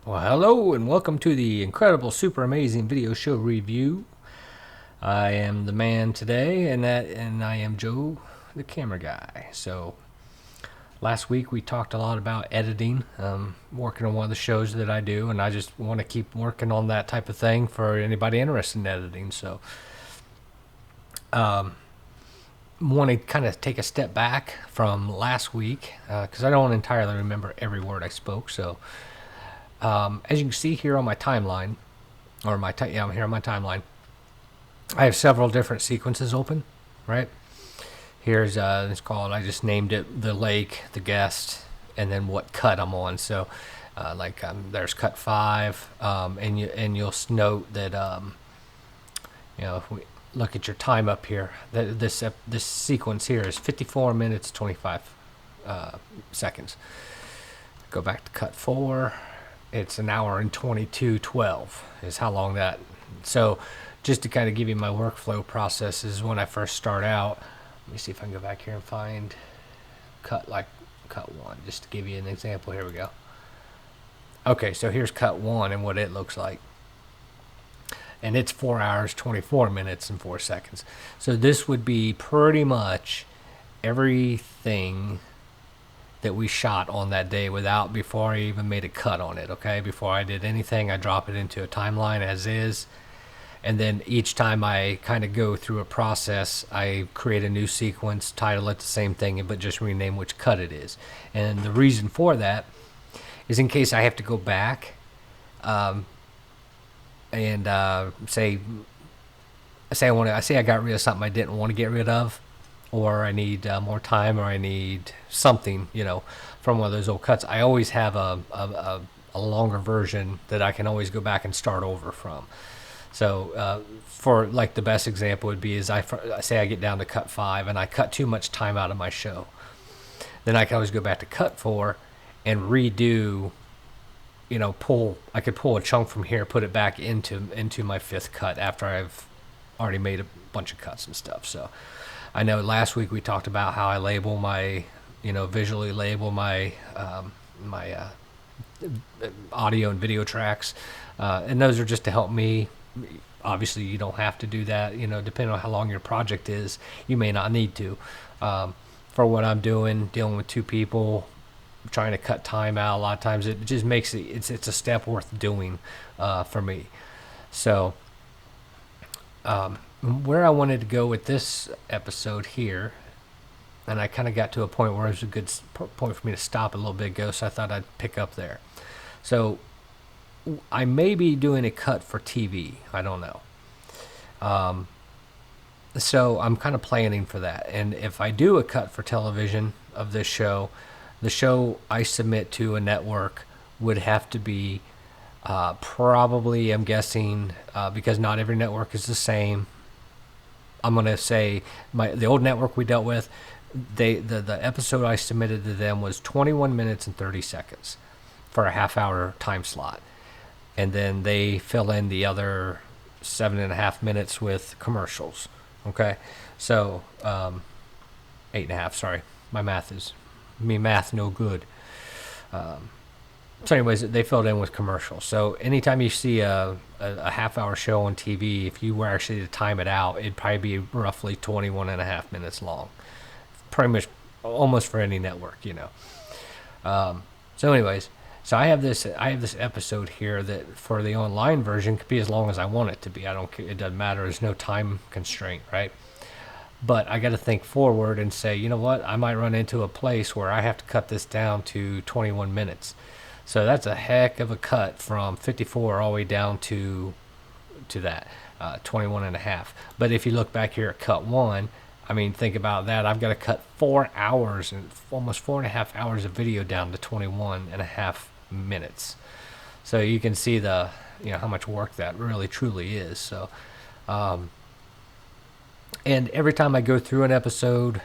Well, hello and welcome to the incredible, super amazing video show review. I am the man today, and I am Joe, the camera guy. So, last week we talked a lot about editing, working on one of the shows that I do, and I just want to keep working on that type of thing for anybody interested in editing. So, want to kind of take a step back from last week because I don't entirely remember every word I spoke. So, as you can see here on my timeline, I'm here on my timeline. I have several different sequences open, right? Here's it's called. I just named it the lake, the guest, and then what cut I'm on. So, there's cut 5, and you'll note that if we look at your time up here, this sequence here is 54 minutes 25 seconds. Go back to cut 4. It's an hour and 22:12 is how long that. So just to kind of give you my workflow processes when I first start out, let me see if I can go back here and find cut 1, just to give you an example. Here we go. Okay, so here's cut 1 and what it looks like. And it's 4 hours, 24 minutes, and 4 seconds. So this would be pretty much everything that we shot on that day before I even made a cut on it. Okay, before I did anything, I drop it into a timeline as is, and then each time I kind of go through a process, I create a new sequence, title it the same thing, but just rename which cut it is. And the reason for that is in case I have to go back and say I got rid of something I didn't want to get rid of, or I need more time, or I need something, from one of those old cuts. I always have a longer version that I can always go back and start over from. So for like the best example would be is I say I get down to cut 5 and I cut too much time out of my show. Then I can always go back to cut 4 and redo, I could pull a chunk from here, put it back into my 5th cut after I've already made a bunch of cuts and stuff. So I know last week we talked about how I label my, visually label my audio and video tracks, and those are just to help me. Obviously, you don't have to do that. Depending on how long your project is, you may not need to. For what I'm dealing with 2 people, trying to cut time out, a lot of times it just makes it's a step worth doing for me. So. Where I wanted to go with this episode here, and I kind of got to a point where it was a good point for me to stop a little bit ago, so I thought I'd pick up there. So I may be doing a cut for TV. I don't know. So I'm kind of planning for that. And if I do a cut for television of this show, the show I submit to a network would have to be probably, I'm guessing, because not every network is the same. I'm gonna say the old network we dealt with, the episode I submitted to them was 21 minutes and 30 seconds for a half-hour time slot, and then they fill in the other 7.5 minutes with commercials. Okay, so 8.5. Sorry, my math no good. So anyways, they filled in with commercials. So anytime you see a half-hour show on TV, if you were actually to time it out, it'd probably be roughly 21.5 minutes long. Pretty much almost for any network, So anyways, so I have this episode here that for the online version could be as long as I want it to be. It doesn't matter. There's no time constraint, right? But I got to think forward and say, you know what? I might run into a place where I have to cut this down to 21 minutes. So that's a heck of a cut from 54 all the way down to that 21 and a half. But if you look back here at cut 1, think about that. I've got to cut 4 hours and almost 4.5 hours of video down to 21 and a half minutes. So you can see how much work that really truly is. So, and every time I go through an episode,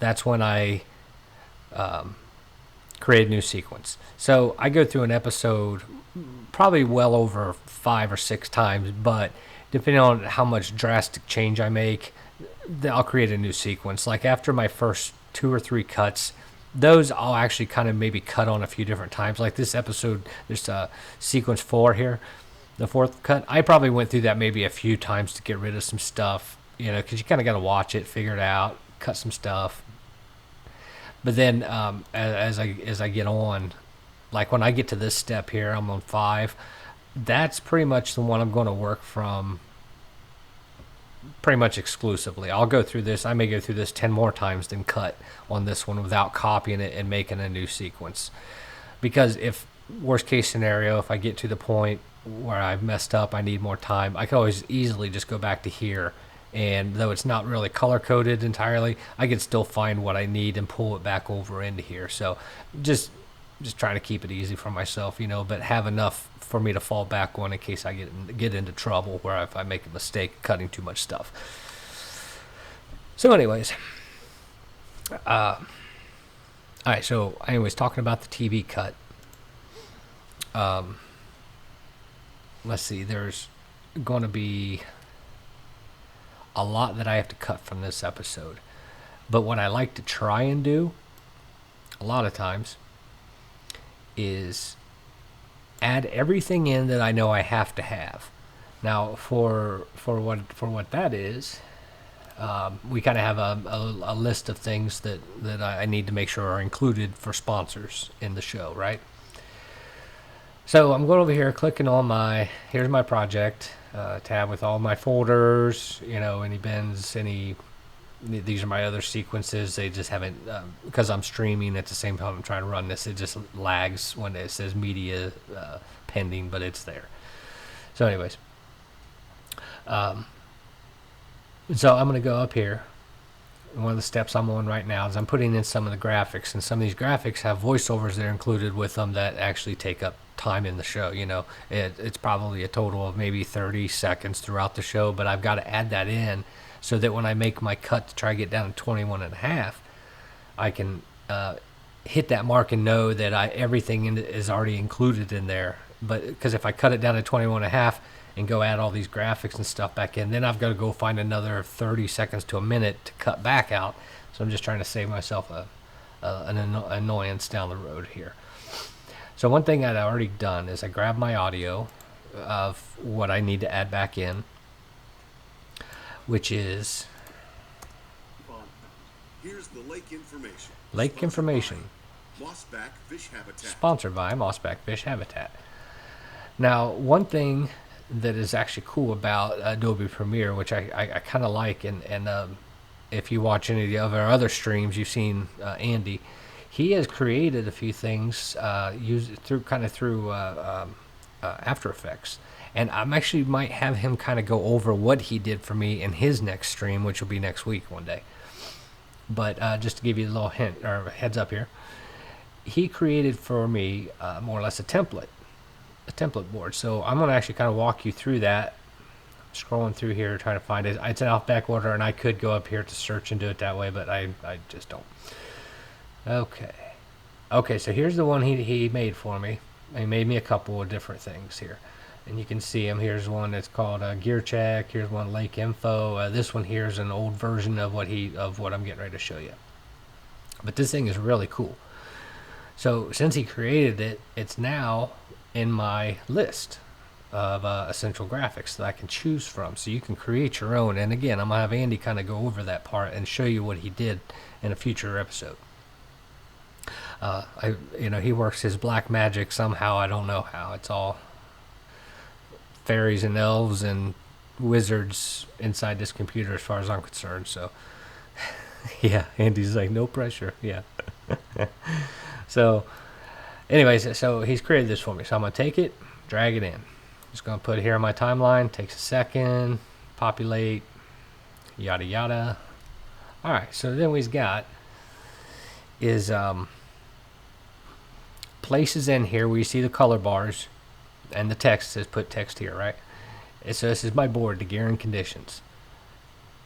that's when I create a new sequence. So I go through an episode probably well over 5 or 6 times, but depending on how much drastic change I make, I'll create a new sequence. Like after my first 2 or 3 cuts, those I'll actually kind of maybe cut on a few different times. Like this episode, there's sequence 4 here, the fourth cut. I probably went through that maybe a few times to get rid of some stuff, because you kind of got to watch it, figure it out, cut some stuff. But then as I get on, like when I get to this step here, I'm on 5. That's pretty much the one I'm going to work from pretty much exclusively. I'll go through this. I may go through this 10 more times than cut on this one without copying it and making a new sequence. Because if, worst case scenario, if I get to the point where I've messed up, I need more time, I can always easily just go back to here. And though it's not really color coded entirely, I can still find what I need and pull it back over into here. So just trying to keep it easy for myself, but have enough for me to fall back on in case I get into trouble where if I make a mistake cutting too much stuff. So anyways, all right, so anyways, talking about the TV cut, let's see, there's going to be a lot that I have to cut from this episode. But what I like to try and do a lot of times is add everything in that I know I have to have. Now, for what that is, we kind of have a list of things that I need to make sure are included for sponsors in the show, right? So I'm going over here, clicking on here's my project tab with all my folders, any bins, these are my other sequences. They just haven't, because I'm streaming at the same time I'm trying to run this, it just lags when it says media pending, but it's there. So anyways, so I'm going to go up here. One of the steps I'm on right now is I'm putting in some of the graphics, and some of these graphics have voiceovers that are included with them that actually take up time in the show. It's probably a total of maybe 30 seconds throughout the show, but I've got to add that in so that when I make my cut to try to get down to 21 and a half, I can hit that mark and know that everything is already included in there. But because if I cut it down to 21 and a half and go add all these graphics and stuff back in, then I've got to go find another 30 seconds to a minute to cut back out. So I'm just trying to save myself an annoyance down the road here. So one thing I'd already done is I grabbed my audio of what I need to add back in, which is here's the lake information. Lake information. Mossback Fish Habitat. Sponsored by Mossback Fish Habitat. Now, one thing that is actually cool about Adobe Premiere, which I kind of like, and if you watch any of our other streams, you've seen Andy. He has created a few things through After Effects. And I'm actually might have him kind of go over what he did for me in his next stream, which will be next week one day. But just to give you a little hint or heads up here, he created for me more or less a template board. So I'm going to actually kind of walk you through that. Scrolling through here trying to find it. It's in alphabetical order, and I could go up here to search and do it that way, but I just don't. Okay, so here's the one he made for me. He made me a couple of different things here. And you can see them. Here's one that's called Gear Check. Here's one Lake Info. This one here is an old version of what I'm getting ready to show you. But this thing is really cool. So since he created it, it's now in my list of essential graphics that I can choose from. So you can create your own. And again, I'm going to have Andy kind of go over that part and show you what he did in a future episode. He works his black magic somehow. I don't know how. It's all fairies and elves and wizards inside this computer as far as I'm concerned. So yeah, Andy's like, no pressure. Yeah. So anyways, so he's created this for me. So I'm going to take it, drag it in. Just going to put it here on my timeline. Takes a second. Populate. Yada yada. All right. So then we've got is places in here where you see the color bars and the text says put text here, right? And so this is my board, the gear and conditions.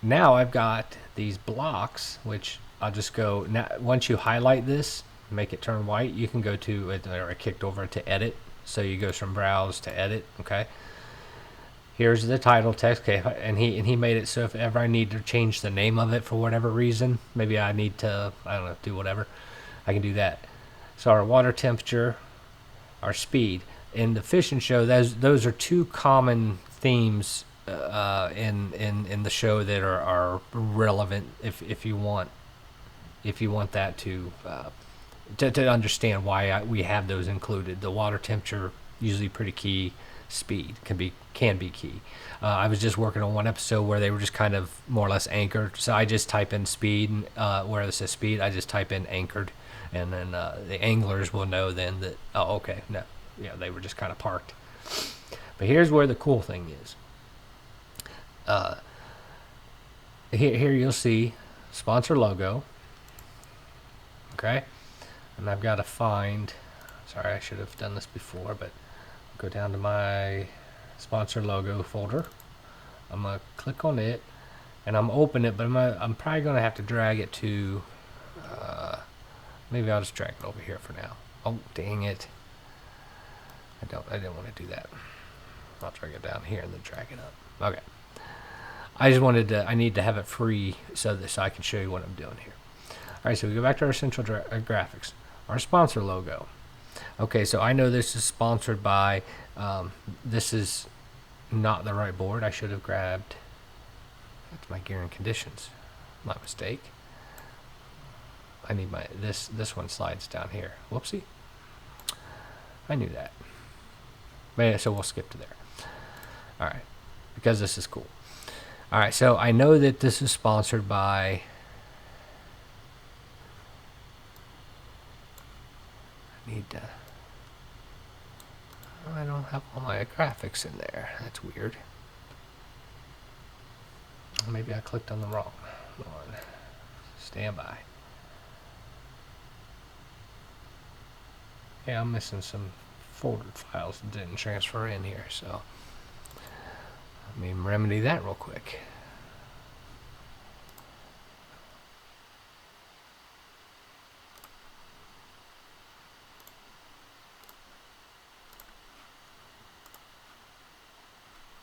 Now I've got these blocks, which I'll just go now. Once you highlight this, make it turn white, you can go to it, or I kicked over to edit. So you go from browse to edit. Okay. Here's the title text. Okay, and he made it so if ever I need to change the name of it for whatever reason, maybe I need to, I don't know, do whatever, I can do that. So our water temperature, our speed. In the fishing show, those are two common themes in the show that are relevant if you want that to understand why we have those included. The water temperature usually pretty key. Speed can be key. I was just working on one episode where they were just kind of more or less anchored. So I just type in speed, where it says speed, I just type in anchored, and then the anglers will know then that okay, no, yeah, they were just kind of parked. But here's where the cool thing is. Here you'll see sponsor logo. Okay, and I've got to find. Sorry, I should have done this before, but go down to my sponsor logo folder. I'm gonna click on it, and I'm open it, but I'm probably gonna have to drag it to. Maybe I'll just drag it over here for now. Oh, dang it! I didn't want to do that. I'll drag it down here and then drag it up. Okay. I just wanted to. I need to have it free so I can show you what I'm doing here. All right, so we go back to our central graphics, our sponsor logo. Okay, so I know this is sponsored by. This is not the right board. I should have grabbed. That's my gear and conditions. My mistake. I need my this one slides down here. Whoopsie. I knew that. But yeah, so we'll skip to there. All right, because this is cool. All right, so I know that this is sponsored by. I don't have all my graphics in there. That's weird. Maybe I clicked on the wrong one. Stand by. Yeah, I'm missing some foldered files that didn't transfer in here, so let me remedy that real quick.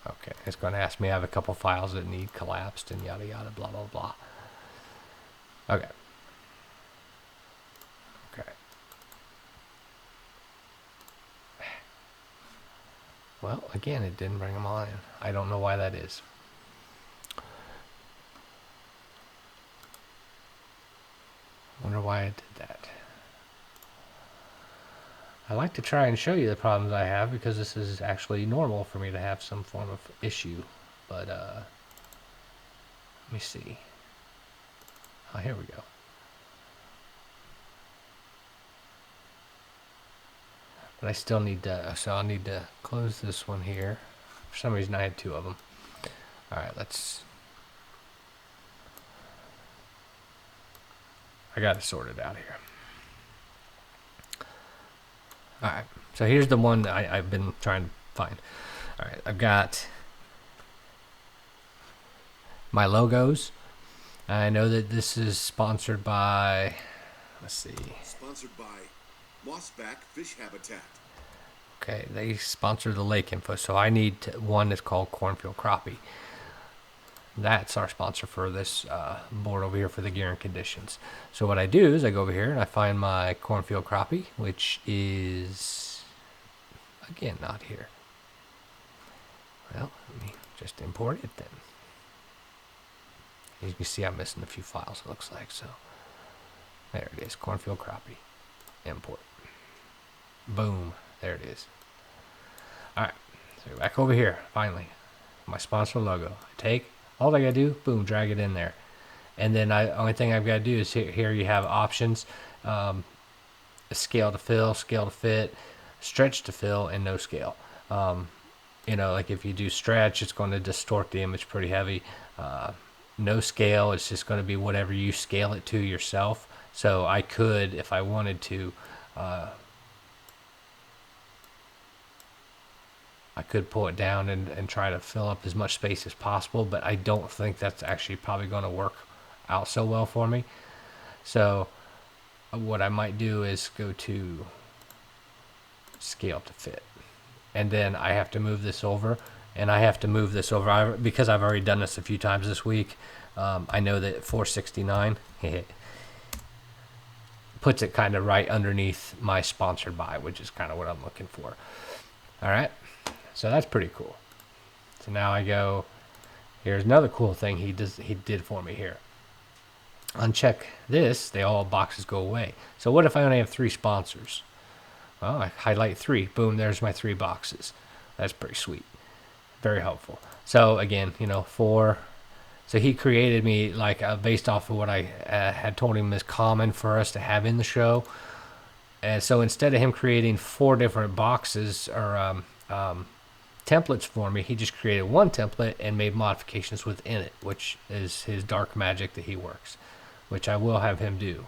Okay, it's going to ask me I have a couple files that need collapsed and yada yada blah blah blah. Okay. Okay. Well, again, it didn't bring them all in. I don't know why that is. Wonder why it did that. I like to try and show you the problems I have because this is actually normal for me to have some form of issue. But, let me see. Oh, here we go. But I still need to, so I'll need to close this one here. For some reason I had two of them. Alright, I got it sorted out here. Alright, so here's the one that I've been trying to find. Alright, I've got my logos. I know that this is sponsored by, let's see. Sponsored by Mossback Fish Habitat. Okay, they sponsor the lake info, so I need one that's called Cornfield Crappie. That's our sponsor for this board over here for the gear and conditions. So what I do is I go over here and I find my Cornfield Crappie, which is, again, not here. Well, let me just import it then. As you can see, I'm missing a few files, it looks like. So there it is, Cornfield Crappie. Import. Boom. There it is. Alright, so back over here, finally. My sponsor logo. All I gotta do, boom, drag it in there. And then only thing I've got to do is here you have options. Scale to fill, scale to fit, stretch to fill, and no scale. Like if you do stretch, it's going to distort the image pretty heavy. No scale, it's just going to be whatever you scale it to yourself. So I could, if I wanted to, I could pull it down and try to fill up as much space as possible, but I don't think that's actually probably going to work out so well for me. So what I might do is go to scale to fit. And then I have to move this over. And I have to move this over because I've already done this a few times this week. I know that 469 puts it kind of right underneath my sponsored by, which is kind of what I'm looking for. All right, so that's pretty cool. So now I go, here's another cool thing he did for me here. Uncheck this, all boxes go away. So what if I only have 3 sponsors? Well, I highlight 3, boom, there's my 3 boxes. That's pretty sweet, very helpful. So again, 4. So he created me like based off of what I had told him is common for us to have in the show. And so instead of him creating 4 different boxes or templates for me, he just created one template and made modifications within it, which is his dark magic that he works, which I will have him do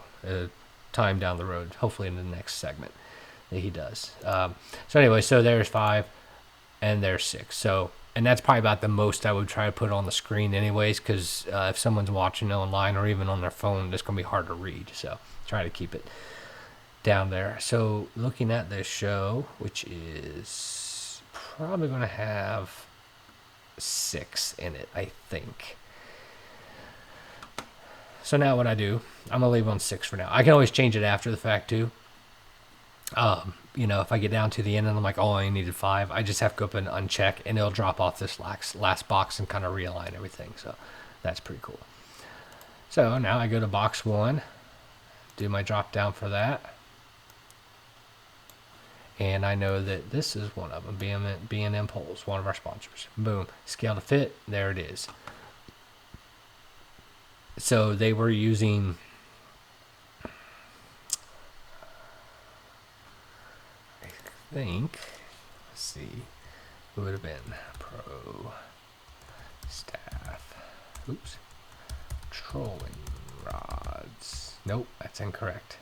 time down the road, hopefully in the next segment that he does. So anyway, so there's 5 and there's 6. So, and that's probably about the most I would try to put on the screen anyways, because if someone's watching online or even on their phone, it's going to be hard to read. So try to keep it down there. So looking at this show, which is probably going to have 6 in it, I think. So now what I do, I'm going to leave on 6 for now. I can always change it after the fact too. If I get down to the end and I'm like, oh, I needed 5, I just have to go up and uncheck, and it'll drop off this last box and kind of realign everything. So that's pretty cool. So now I go to box 1, do my drop down for that. And I know that this is one of them, B&M Poles, one of our sponsors. Boom, scale to fit, there it is. So they were using, I think, let's see, it would have been pro staff, trolling rods. Nope, that's incorrect.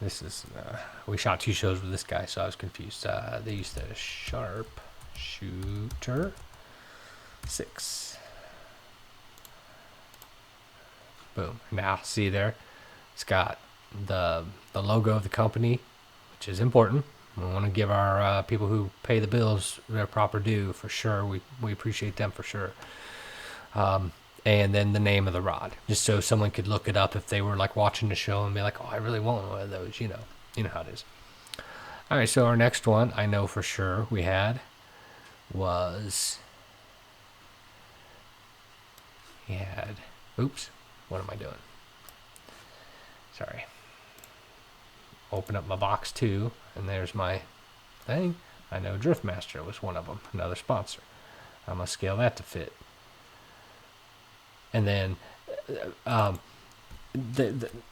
This is, we shot 2 shows with this guy, so I was confused. They used the Sharp Shooter 6. Boom. Now, see there? It's got the logo of the company, which is important. We want to give our people who pay the bills their proper due, for sure. We appreciate them for sure. And then the name of the rod, just so someone could look it up if they were like watching the show and be like, oh, I really want one of those, you know how it is. All right, so our next one I know for sure we had was, what am I doing? Sorry. Open up my box 2, and there's my thing. I know Driftmaster was one of them, another sponsor. I'm going to scale that to fit. And then I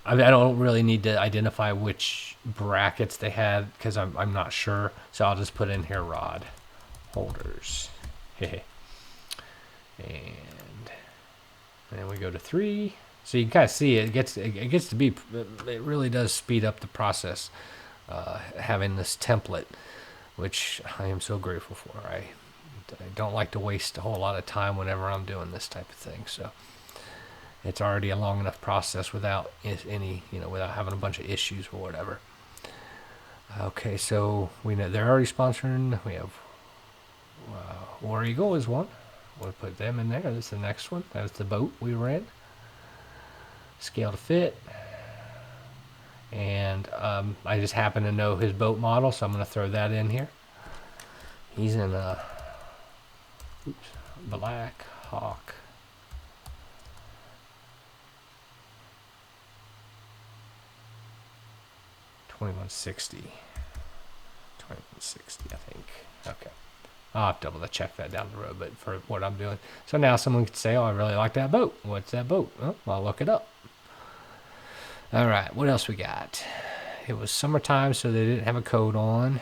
don't really need to identify which brackets they had because I'm not sure. So I'll just put in here rod holders. And then we go to 3. So you can kind of see it gets to be, it really does speed up the process having this template, which I am so grateful for. I don't like to waste a whole lot of time whenever I'm doing this type of thing. So it's already a long enough process without any, without having a bunch of issues or whatever. Okay, so we know they're already sponsoring. We have War Eagle is one. We'll put them in there. This is the next one. That was the boat we were in. Scale to fit. And I just happen to know his boat model, so I'm going to throw that in here. He's in a Black Hawk. $2160, I think. Okay. I'll have to double check that down the road, but for what I'm doing. So now someone could say, oh, I really like that boat. What's that boat? Well, I'll look it up. All right, what else we got? It was summertime, so they didn't have a coat on.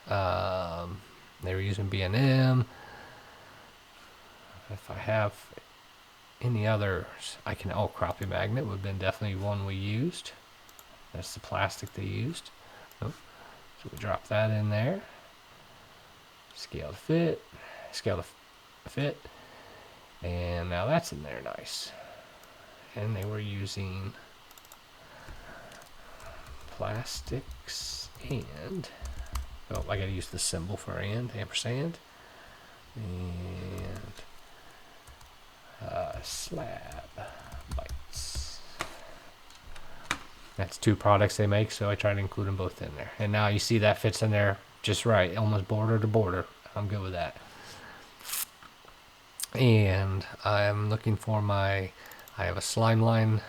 They were using B&M. If I have any others, crappie magnet would have been definitely one we used. That's the plastic they used. So we drop that in there. Scale to fit. And now that's in there nice. And they were using plastics and, I gotta use the symbol for ampersand. And slab bites. That's two products they make, so I try to include them both in there. And now you see that fits in there just right, almost border to border. I'm good with that. And I'm looking for I have a slime line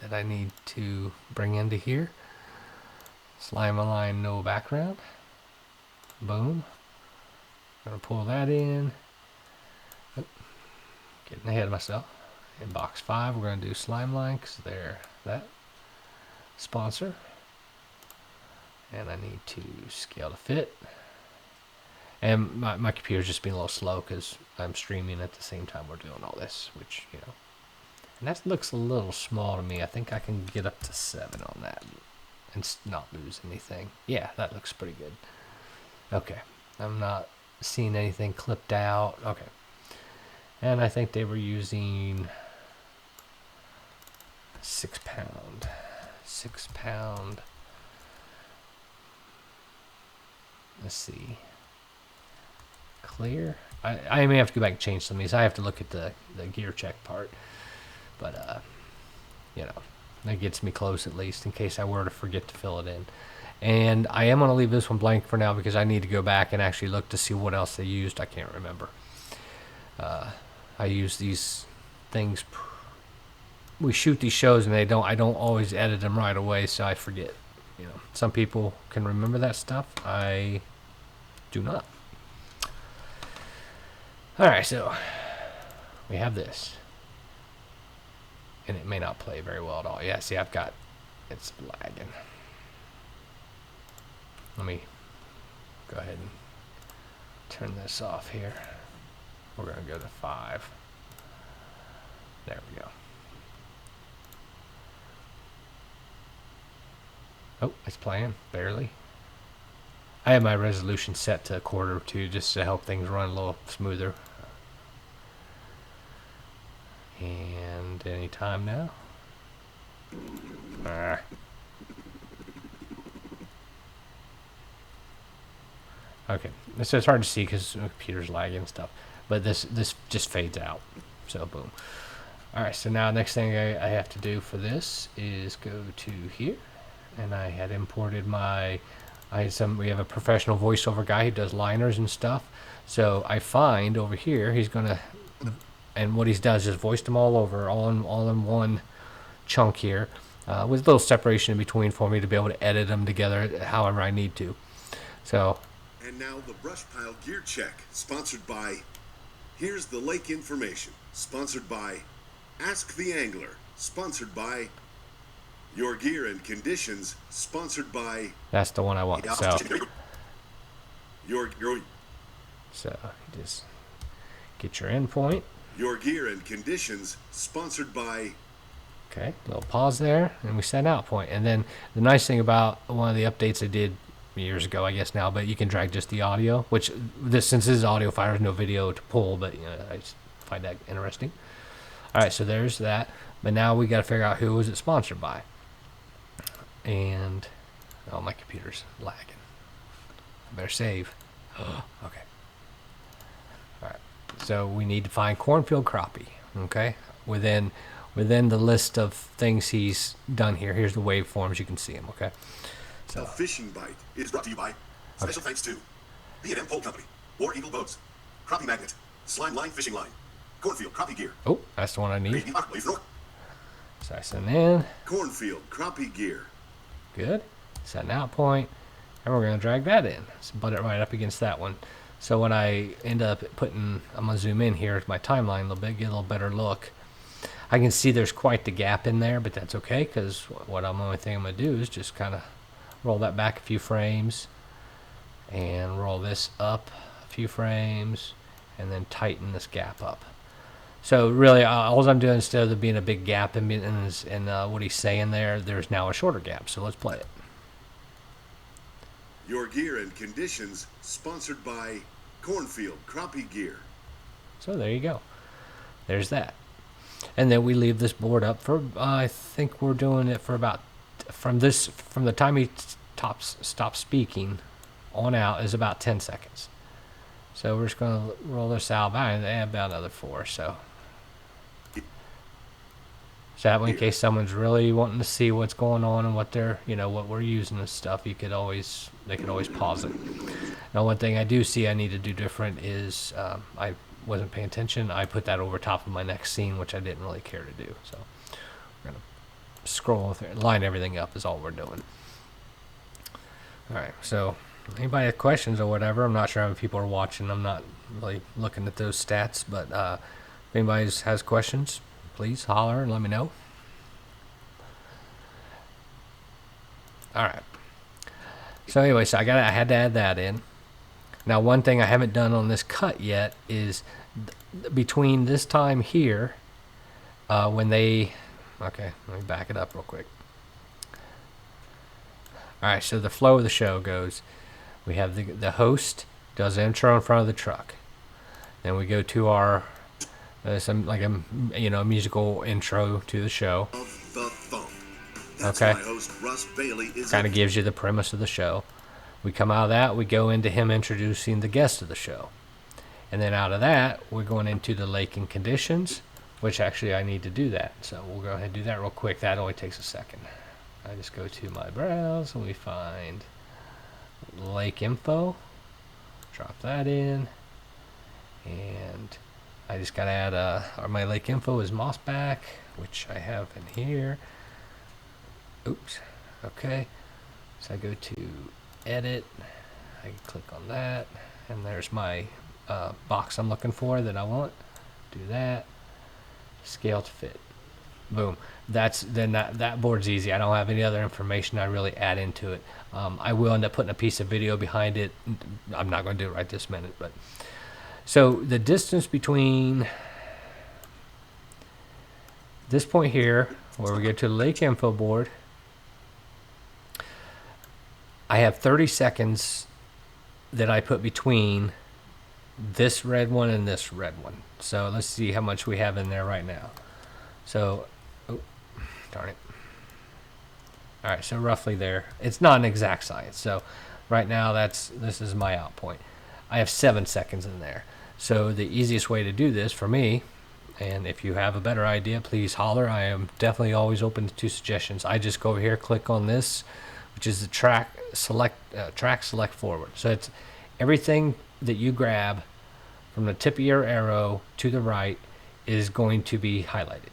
that I need to bring into here. Slime line, no background. Boom. Gonna pull that in. Oop, getting ahead of myself. In box 5, we're gonna do slime line because they're that sponsor. And I need to scale to fit. And my computer's just being a little slow because I'm streaming at the same time we're doing all this, which, you know. And that looks a little small to me. I think I can get up to 7 on that and not lose anything. Yeah, that looks pretty good. Okay. I'm not seeing anything clipped out. Okay. And I think they were using 6 pound. 6 pound. Let's see. Clear. I may have to go back and change some of these. I have to look at the gear check part. But, you know, that gets me close at least in case I were to forget to fill it in. And I am going to leave this one blank for now because I need to go back and actually look to see what else they used. I can't remember. I use these things. We shoot these shows and I don't always edit them right away, so I forget. You know, some people can remember that stuff. I do not. All right, so we have this. And it may not play very well at all. Yeah, see, it's lagging. Let me go ahead and turn this off here. We're going to go to 5. There we go. Oh, it's playing, barely. I have my resolution set to 1/4 too, just to help things run a little smoother. And any time now. Okay, so it's hard to see because the computer's lagging and stuff. But this just fades out. So boom. All right, so now next thing I have to do for this is go to here, and I had imported we have a professional voiceover guy who does liners and stuff. So I find over here he's gonna. And what he does is voiced them all over, all in one chunk here, with a little separation in between for me to be able to edit them together however I need to. So. And now the BrushPile Gear Check, sponsored by Here's the Lake Information, sponsored by Ask the Angler, sponsored by Your Gear and Conditions, sponsored by. That's the one I want. So. So you just get your endpoint. Your Gear and Conditions, sponsored by. Okay, little pause there, and we set an out point. And then the nice thing about one of the updates I did years ago, I guess now, but you can drag just the audio, which since this is audio file, there's no video to pull, but you know, I just find that interesting. All right, so there's that. But now we got to figure out who is it sponsored by. And oh, my computer's lagging. I better save. Okay. All right. So we need to find cornfield crappie. Okay. Within the list of things he's done here. Here's the waveforms. You can see them. Okay. So a fishing bite is brought to you by special thanks to B&M Pole Company, War Eagle Boats, Crappie Magnet, Slime Line Fishing Line, Cornfield Crappie Gear. Oh, that's the one I need. So I send in. Cornfield Crappie Gear. Good. Set an out point, and we're going to drag that in. So butt it right up against that one. So when I end up I'm going to zoom in here to my timeline a little bit, get a little better look. I can see there's quite the gap in there, but that's okay because the only thing I'm going to do is just kind of roll that back a few frames and roll this up a few frames and then tighten this gap up. So really, all I'm doing, instead of there being a big gap in what he's saying there's now a shorter gap. So let's play it. Your Gear and Conditions, sponsored by Cornfield Crappie Gear. So there you go. There's that. And then we leave this board up for, I think we're doing it for about, from the time he stops speaking on out is about 10 seconds. So we're just going to roll this out by about another 4. So So that way, in Here. case someone's really wanting to see what's going on and what they're, what we're using and stuff, they could always pause it. Now, one thing I do see I need to do different is I wasn't paying attention. I put that over top of my next scene, which I didn't really care to do. So we're gonna scroll through, line everything up is all we're doing. All right. So anybody have questions or whatever? I'm not sure how many people are watching. I'm not really looking at those stats, but if anybody has questions, please holler and let me know. All right. So anyway, so I had to add that in. Now, one thing I haven't done on this cut yet is between this time here, when they, okay, let me back it up real quick. All right, so the flow of the show goes, we have the host does the intro in front of the truck. Then we go to our some like a musical intro to the show. Of the thump. That's Okay. why host Russ Bailey is Kind of gives you the premise of the show. We come out of that, we go into him introducing the guest of the show. And then out of that, we're going into the lake and conditions, which actually I need to do that. So we'll go ahead and do that real quick. That only takes a second. I just go to my browse and we find lake info. Drop that in. And I just got to add my lake info is mossback, which I have in here. Oops. Okay. So I go to edit. I can click on that. And there's my box I'm looking for that I want. Do that. Scale to fit. Boom. That board's easy. I don't have any other information I really add into it. I will end up putting a piece of video behind it. I'm not going to do it right this minute, but so the distance between this point here, where we get to the lake info board, I have 30 seconds that I put between this red one and this red one. So let's see how much we have in there right now. So, oh, darn it. All right, so roughly there. It's not an exact science. So right now this is my out point. I have 7 seconds in there. So the easiest way to do this for me, and if you have a better idea, please holler. I am definitely always open to suggestions. I just go over here, click on this, which is the track select forward. So it's everything that you grab from the tip of your arrow to the right is going to be highlighted.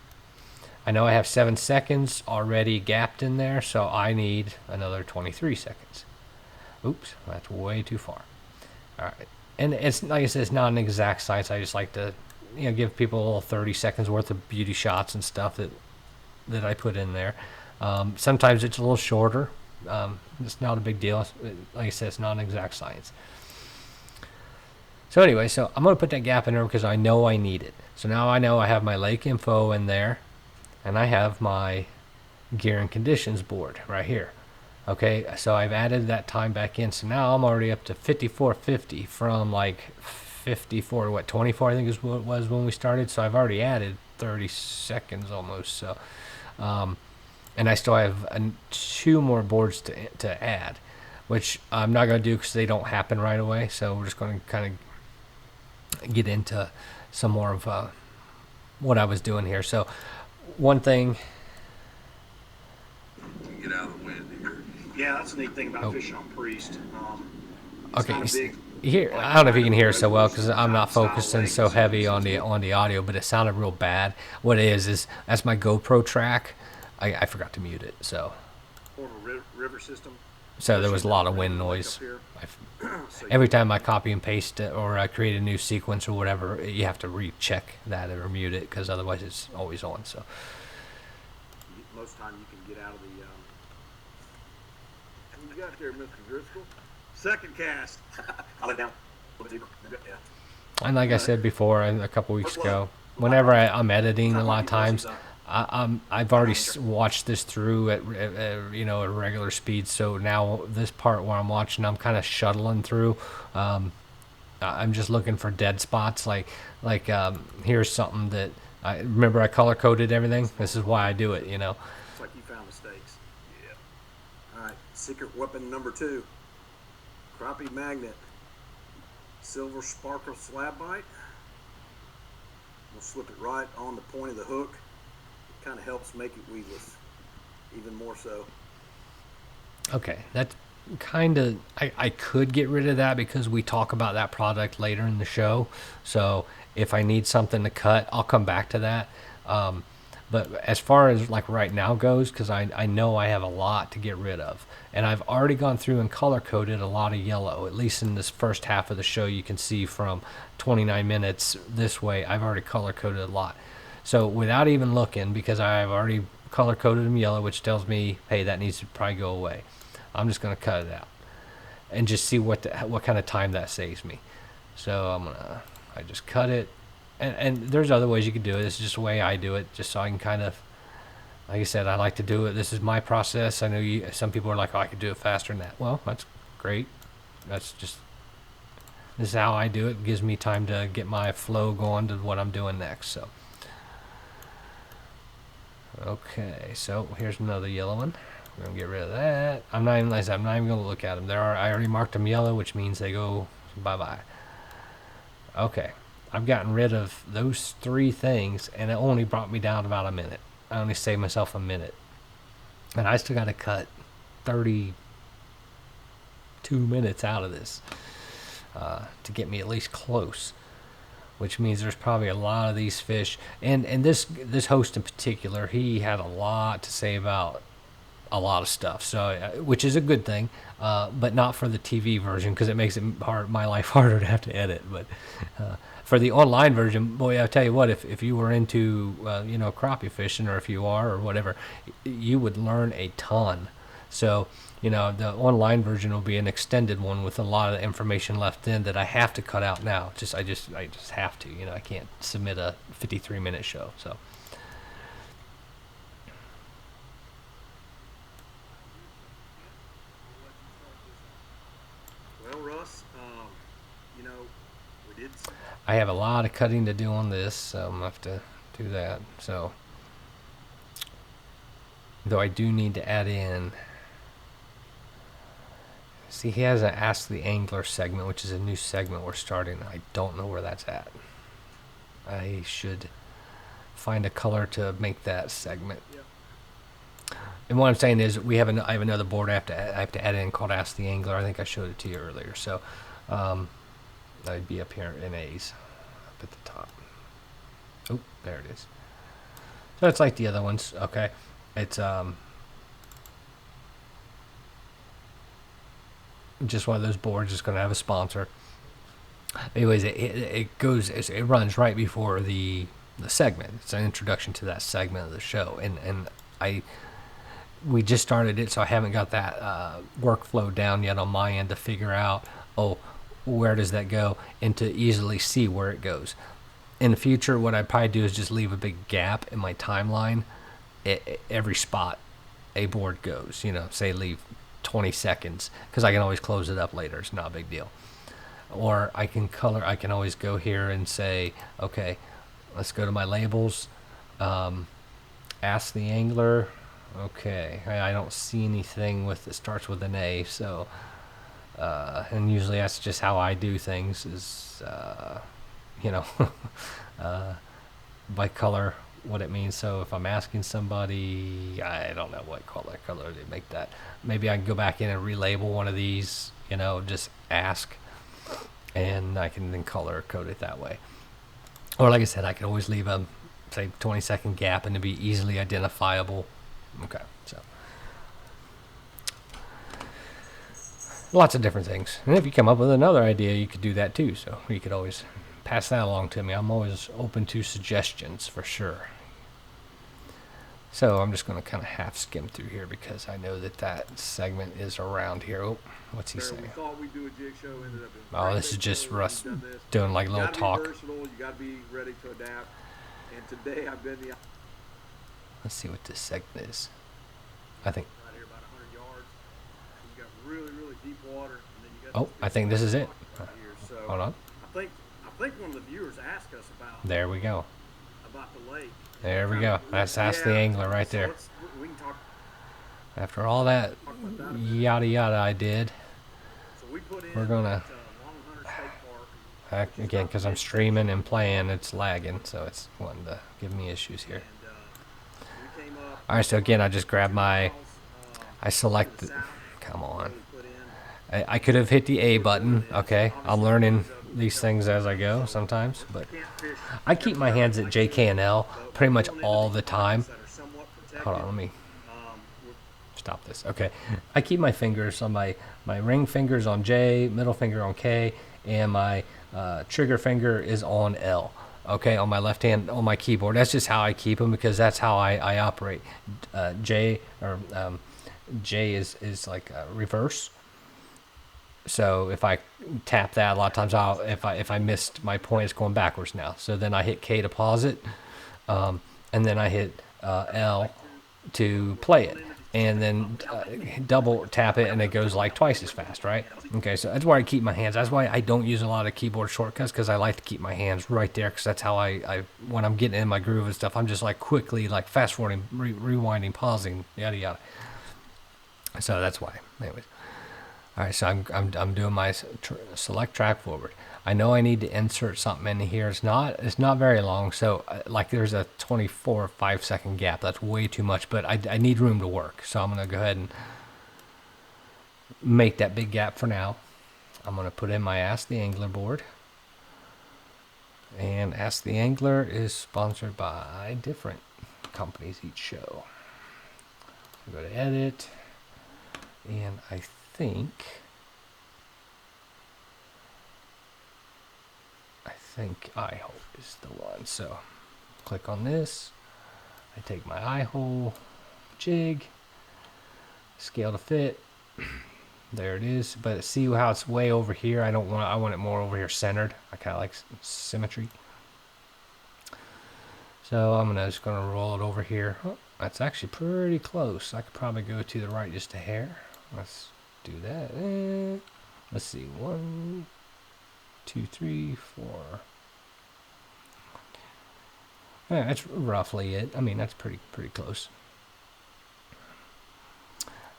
I know I have 7 seconds already gapped in there, so I need another 23 seconds. Oops, that's way too far. All right. And it's like I said, it's not an exact science. I just like to, give people a little 30 seconds worth of beauty shots and stuff that I put in there. Sometimes it's a little shorter. It's not a big deal. Like I said, it's not an exact science. So anyway, so I'm going to put that gap in there because I know I need it. So now I know I have my lake info in there, and I have my gear and conditions board right here. Okay, so I've added that time back in. So now I'm already up to 54:50 from like 24, I think is what it was when we started. So I've already added 30 seconds almost. So, and I still have 2 more boards to add, which I'm not going to do because they don't happen right away. So we're just going to kind of get into some more of what I was doing here. So one thing. Get out of the wind here. Yeah, that's the neat thing about fishing on Priest. It's Okay, not a big, here I don't know if you can hear so well because I'm not focusing so heavy on the audio, but it sounded real bad. What it is that's my GoPro track. I forgot to mute it, so river system. there was a lot of wind noise. Every time I copy and paste it or I create a new sequence or whatever, you have to recheck that or mute it because otherwise it's always on. So Most of the time you can get out of the. What you got there, Mr. Driscoll? Second cast. I'll let down. Yeah. and like I said before, a couple weeks ago, whenever I'm editing, a lot of times. I've already watched this through at a regular speed. So now this part where I'm watching, I'm kind of shuttling through. I'm just looking for dead spots. Like here's something that I remember. I color coded everything. This is why I do it. It's like you found mistakes. Yeah. All right. Secret weapon number 2. Crappie magnet. Silver sparkle slab bite. We'll slip it right on the point of the hook. kind of helps make it weedless, even more so. Okay, that's kind of I could get rid of that because we talk about that product later in the show. So if I need something to cut, I'll come back to that. But as far as like right now goes, because I know I have a lot to get rid of, and I've already gone through and color coded a lot of yellow. At least in this first half of the show, you can see from 29 minutes this way, I've already color coded a lot. So without even looking, because I've already color coded them yellow, which tells me, hey, that needs to probably go away. I'm just gonna cut it out and just see what kind of time that saves me. So I just cut it, and there's other ways you can do it. This is just the way I do it, just so I can kind of, like I said, I like to do it. This is my process. I know some people are like, oh, I could do it faster than that. Well, that's great. This is how I do it. It gives me time to get my flow going to what I'm doing next. So. Okay, so here's another yellow one. We're gonna get rid of that. I'm not even gonna look at them. I already marked them yellow, which means they go bye-bye. Okay, I've gotten rid of those 3 things, and it only brought me down about a minute. I only saved myself a minute, and I still got to cut 32 minutes out of this to get me at least close. Which means there's probably a lot of these fish, and this host in particular, he had a lot to say about a lot of stuff. So, which is a good thing, but not for the TV version because it makes it my life harder to have to edit. But for the online version, boy, I'll tell you what, if you were into crappie fishing, or if you are or whatever, you would learn a ton. So. The online version will be an extended one with a lot of information left in that I have to cut out now. I just have to. I can't submit a 53-minute show. So. Well, Russ, we did. I have a lot of cutting to do on this, so I'm gonna have to do that. So. Though I do need to add in. See, he has an Ask the Angler segment, which is a new segment we're starting. I don't know where that's at. I should find a color to make that segment. Yep. And what I'm saying is, I have another board I have to add in called Ask the Angler. I think I showed it to you earlier. So that'd be up here in A's, up at the top. Oh, there it is. So it's like the other ones. Okay, it's just one of those boards. It's going to have a sponsor. Anyways, it runs right before the segment. It's an introduction to that segment of the show, and we just started it, so I haven't got that workflow down yet on my end to figure out where does that go and to easily see where it goes. In the future, what I'd probably do is just leave a big gap in my timeline. Every spot a board goes, say leave 20 seconds, because I can always close it up later. It's not a big deal. Or I can always go here and say, okay, let's go to my labels, Ask the Angler. Okay, I don't see anything that starts with an A, so and usually that's just how I do things, is by color what it means. So if I'm asking somebody, I don't know what color they make that. Maybe I can go back in and relabel one of these, just ask, and I can then color code it that way. Or like I said, I can always leave a, say, 20-second gap and to be easily identifiable. Okay, so lots of different things. And if you come up with another idea, you could do that too. So you could always pass that along to me. I'm always open to suggestions for sure. So I'm just going to kind of half skim through here because I know that segment is around here. Oh, what's he saying? We thought we'd do a jig show, ended up in Oh, this is just Russ doing like a little talk. You gotta be versatile, you gotta be ready to adapt. And today I've been Let's see what this segment is. I think. right here about 100 yards. You got really, really deep water, and then you got. Oh, I think this is it. Right here. So Hold on. I think one of the viewers asked us There we go. about the lake. There we go. That's Ask the Angler right So there. we can talk After all that about that. yada yada I did, So we put in we're gonna Long Hunter State Park. again, because I'm streaming and playing, it's lagging, so it's wanting to give me issues here. And All right, so again, I just grab my, I select, to the south, come on. we put in I could have hit the A button, okay? I'm learning these things as I go sometimes, but can't fish I keep my hands at JK and L but pretty much pulling into all these the time. pockets that are somewhat Hold on, protected. let me We're stop this. Okay, I keep my fingers on my ring fingers on J, middle finger on K, and my trigger finger is on L. Okay, on my left hand on my keyboard. That's just how I keep them because that's how I operate. J or J is like reverse. So if I tap that, a lot of times if I missed my point, it's going backwards now. So then I hit K to pause it, and then I hit L to play it, and then double tap it, and it goes like twice as fast, right? Okay, so that's where I keep my hands. That's why I don't use a lot of keyboard shortcuts because I like to keep my hands right there because that's how I when I'm getting in my groove and stuff, I'm just like quickly like fast forwarding, rewinding, pausing, yada yada. So that's why. Anyways. All right, so I'm doing my select track forward. I know I need to insert something in here. It's not very long, so like there's a 24 or 5 second gap. That's way too much, but I need room to work. So I'm gonna go ahead and make that big gap for now. I'm gonna put in my Ask the Angler board, and Ask the Angler is sponsored by different companies each show. So go to edit, and I think eye hole is the one. So click on this. I take my eye hole jig, scale to fit. There it is. But see how it's way over here? I want it more over here centered. I kind of like symmetry. So I'm just gonna roll it over here. Oh, that's actually pretty close. I could probably go to the right just a hair. Let's do that. Let's see. 1, 2, 3, 4. Yeah, that's roughly it. I mean, that's pretty close.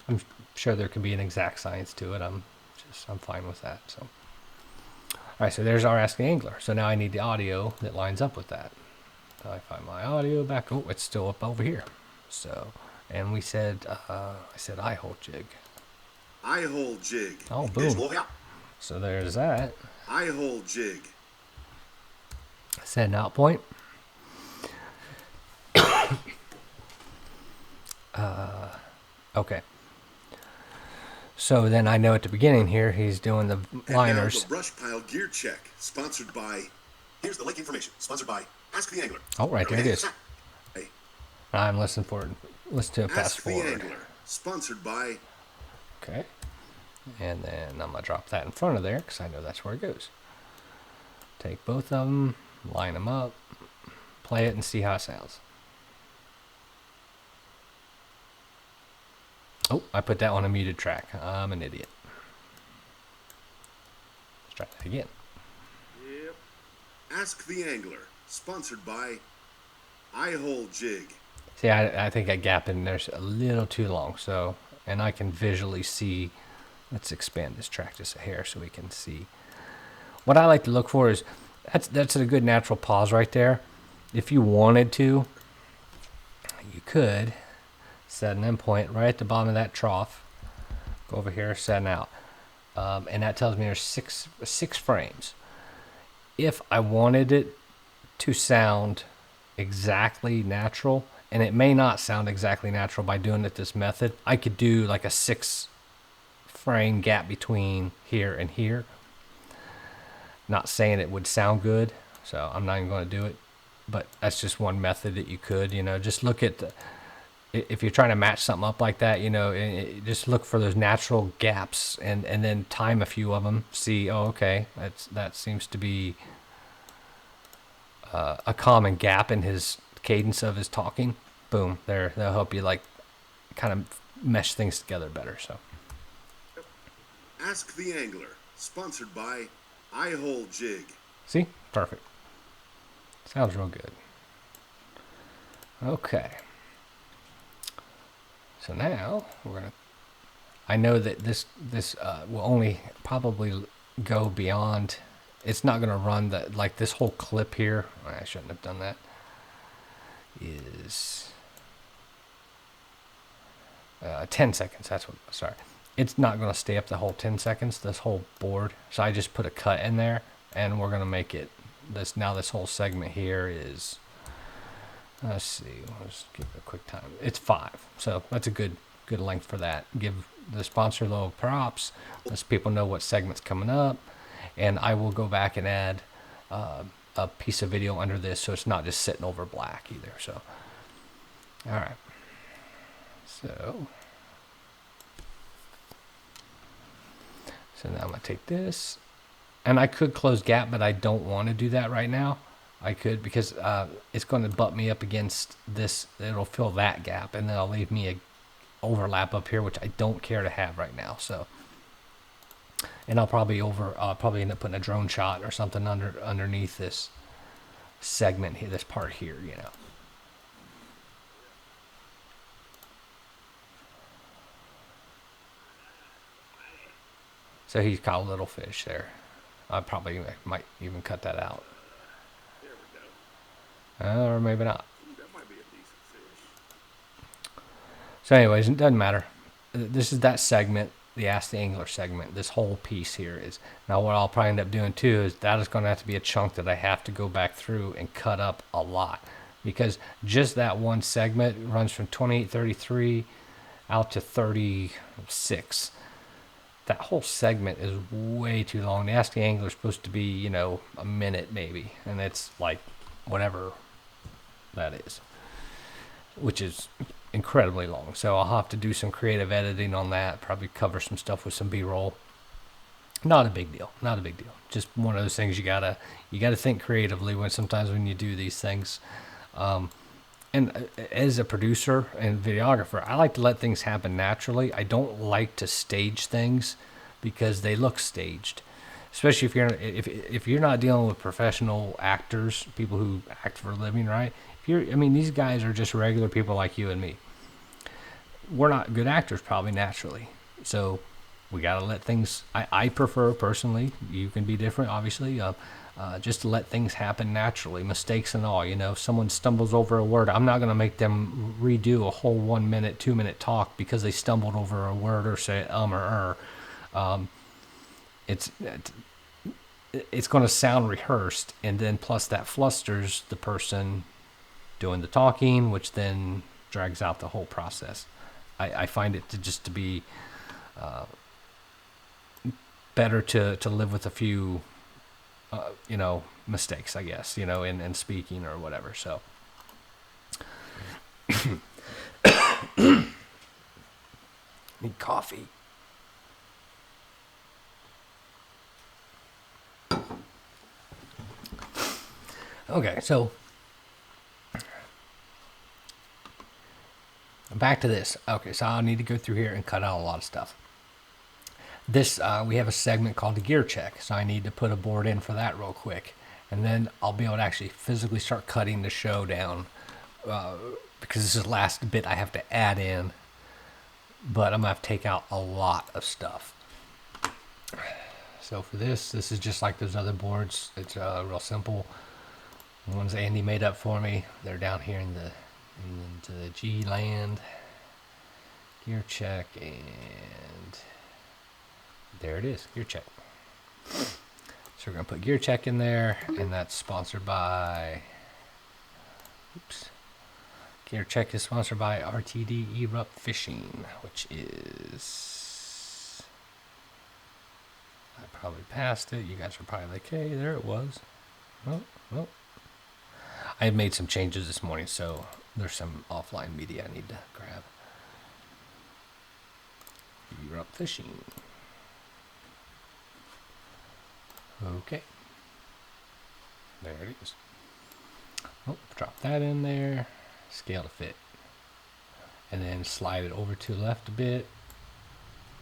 I'm sure there could be an exact science to it. I'm fine with that. So, all right. So there's our Ask the Angler. So now I need the audio that lines up with that. So I find my audio back. Oh, it's still up over here. So, and we said I said eye hole jig. Eye hole jig. Oh, boom. So there's that. Eye hole jig. Set an out point. Okay. So then I know at the beginning here he's doing the liners. And now the BrushPile gear check, sponsored by. Here's the lake information, sponsored by Ask the Angler. Oh, right there it is. I'm listening for it. Listen to it fast Ask the forward. Angler, sponsored by. Okay. And then I'm going to drop that in front of there because I know that's where it goes. Take both of them, line them up, play it, and see how it sounds. Oh, I put that on a muted track. I'm an idiot. Let's try that again. yep. Ask the Angler, sponsored by Eye Hole Jig. See, I think that gap in there's a little too long. So, and I can visually see. Let's expand this track just a hair so we can see. What I like to look for is that's a good natural pause right there. If you wanted to, you could set an endpoint right at the bottom of that trough. Go over here, set an out. And that tells me there's six frames. If I wanted it to sound exactly natural, and it may not sound exactly natural by doing it this method, I could do like a 6-frame gap between here and here. Not saying it would sound good, so I'm not even going to do it, but that's just one method that you could, just look at if you're trying to match something up like that, just look for those natural gaps and then time a few of them. See, oh, okay, that seems to be a common gap in his cadence of his talking. Boom, they'll help you like kind of mesh things together better. So, Ask the Angler, sponsored by Eye Hole Jig. See, perfect. Sounds real good. Okay. So now we're gonna. I know that this will only probably go beyond. It's not gonna run like this whole clip here. I shouldn't have done that. Is 10 seconds. That's what, sorry. It's not going to stay up the whole 10 seconds, this whole board. So I just put a cut in there, and we're going to make it, this whole segment here is, let's see, let's give it a quick time. It's 5. So that's a good length for that. Give the sponsor a little props. Let people know what segment's coming up. And I will go back and add a piece of video under this, so it's not just sitting over black either. So, all right. So now I'm going to take this. And I could close gap, but I don't want to do that right now. I could, because it's going to butt me up against this. It'll fill that gap, and then it'll leave me a overlap up here, which I don't care to have right now. So, and I'll probably end up putting a drone shot or something underneath this segment here, this part here, you know. So he's caught a little fish there. I probably might even cut that out. There we go. Or maybe not. That might be a decent fish. So anyways, it doesn't matter. This is that segment, the Ask the Angler segment. This whole piece here is. Now what I'll probably end up doing too is that is going to have to be a chunk that I have to go back through and cut up a lot. Because just that one segment runs from 28:33 out to 36. That whole segment is way too long. The Ask the Angler is supposed to be, you know, a minute maybe. And it's like whatever that is, which is incredibly long. So I'll have to do some creative editing on that, probably cover some stuff with some B-roll. Not a big deal. Not a big deal. Just one of those things you gotta think creatively when you do these things. And as a producer and videographer, I like to let things happen naturally. I don't like to stage things because they look staged. Especially if you're not dealing with professional actors, people who act for a living, right? These guys are just regular people like you and me. We're not good actors probably naturally. So we got to let things, I prefer personally, you can be different obviously, just to let things happen naturally, mistakes and all. You know, if someone stumbles over a word, I'm not going to make them redo a whole 1 minute, 2 minute talk because they stumbled over a word or say or it's going to sound rehearsed, and then plus that flusters the person doing the talking, which then drags out the whole process. I find it to be better to live with a few mistakes, I guess, in speaking or whatever. So need coffee. Okay, so back to this. Okay, so I'll need to go through here and cut out a lot of stuff. This, we have a segment called the gear check, so I need to put a board in for that real quick. And then I'll be able to actually physically start cutting the show down, because this is the last bit I have to add in, but I'm going to have to take out a lot of stuff. So for this is just like those other boards. It's real simple. The ones Andy made up for me, they're down here into the G land. Gear check, and there it is, gear check. So we're going to put gear check in there, and that's sponsored by, gear check is sponsored by RTD Erupt Fishing, which is, I probably passed it. You guys are probably like, hey, there it was. Well, I made some changes this morning, so there's some offline media I need to grab. Erupt Fishing. Okay. There it is. Oh, drop that in there. Scale to fit. And then slide it over to the left a bit.